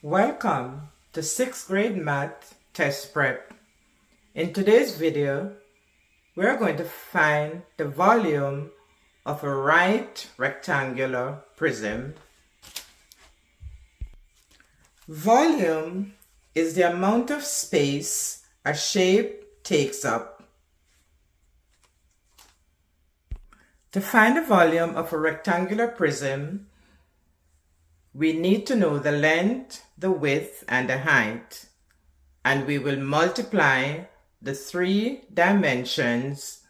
Welcome to 6th grade math test prep. In today's video, we're going to find the volume of a right rectangular prism. Volume is the amount of space a shape takes up. To find the volume of a rectangular prism, we need to know the length, the width, and the height, and we will multiply the three dimensions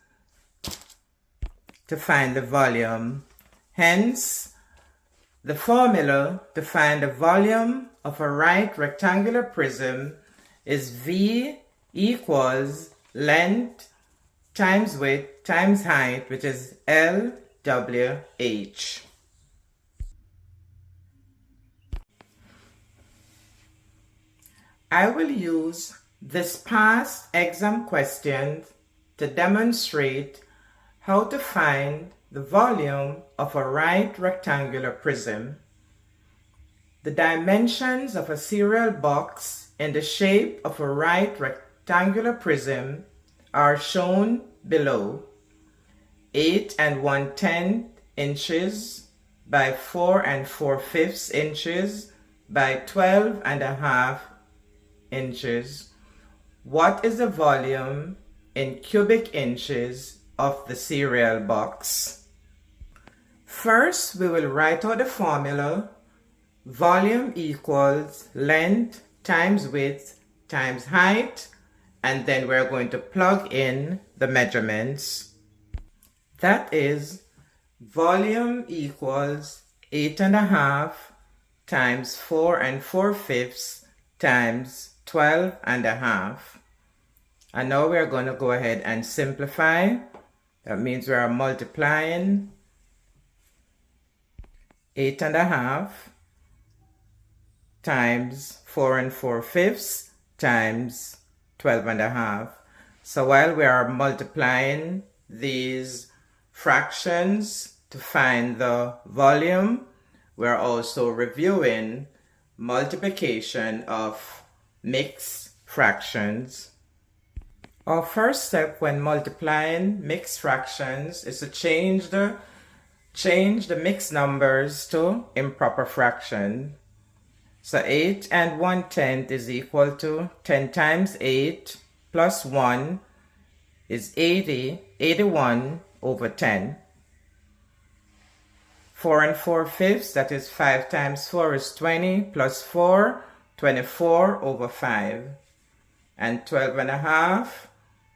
to find the volume. Hence, the formula to find the volume of a right rectangular prism is V equals length times width times height, which is LWH. I will use this past exam question to demonstrate how to find the volume of a right rectangular prism. The dimensions of a cereal box in the shape of a right rectangular prism are shown below. 8 1/10 inches by 4 4/5 inches by 12.5 inches. What is the volume in cubic inches of the cereal box? First, we will write out the formula. Volume equals length times width times height, and then we're going to plug in the measurements. That is, volume equals 8.5 times 4 4/5 times 12.5. And now we're going to go ahead and simplify. That means we are multiplying 8.5 times 4 4/5 times 12.5. So while we are multiplying these fractions to find the volume, we're also reviewing multiplication of mixed fractions. Our first step when multiplying mixed fractions is to change the mixed numbers to improper fraction. So 8 1/10 is equal to 10 times 8 plus 1 is 81 over 10. 4 4/5, that is 5 times 4 is 20 plus 4, 24 over 5. And 12.5,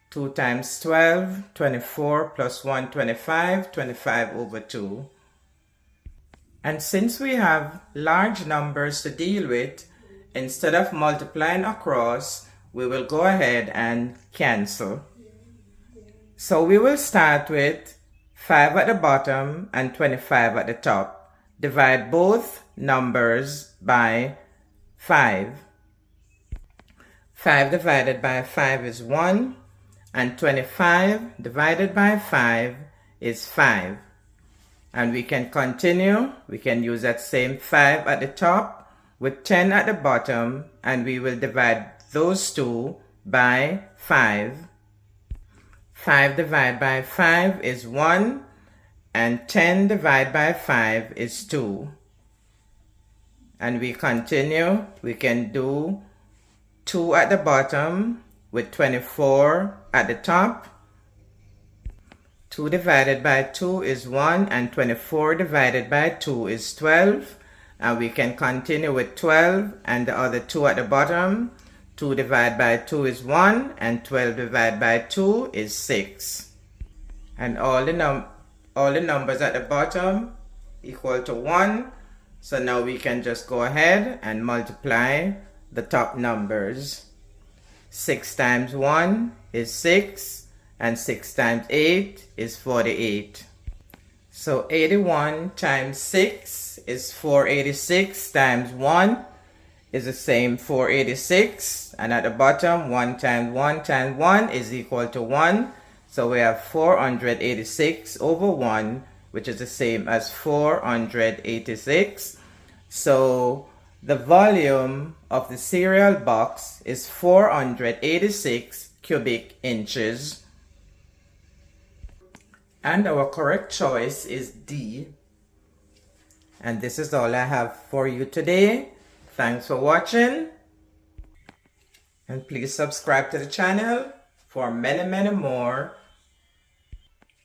2 times 12, 24 plus 1, 25, 25 over 2. And since we have large numbers to deal with, instead of multiplying across, we will go ahead and cancel. So we will start with 5 at the bottom and 25 at the top. Divide both numbers by 5. 5 divided by 5 is 1, and 25 divided by 5 is 5. And we can continue. We can use that same 5 at the top with 10 at the bottom, and we will divide those two by 5. 5 divided by 5 is 1, and 10 divided by 5 is 2. And we continue. We can do 2 at the bottom with 24 at the top. 2 divided by 2 is 1, and 24 divided by 2 is 12. And we can continue with 12 and the other 2 at the bottom. 2 divided by 2 is 1, and 12 divided by 2 is 6. And all the numbers at the bottom equal to 1. So now we can just go ahead and multiply the top numbers. 6 times 1 is 6, and 6 times 8 is 48. So 81 times 6 is 486 times 1 is the same 486, and at the bottom 1 times 1 times 1 is equal to 1. So we have 486 over 1, which is the same as 486. So The volume of the cereal box is 486 cubic inches. And our correct choice is D. And this is all I have for you today. Thanks for watching. And please subscribe to the channel for many more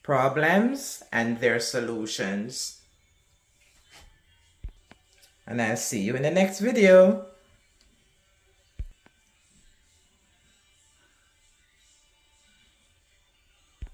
problems and their solutions. And I'll see you in the next video.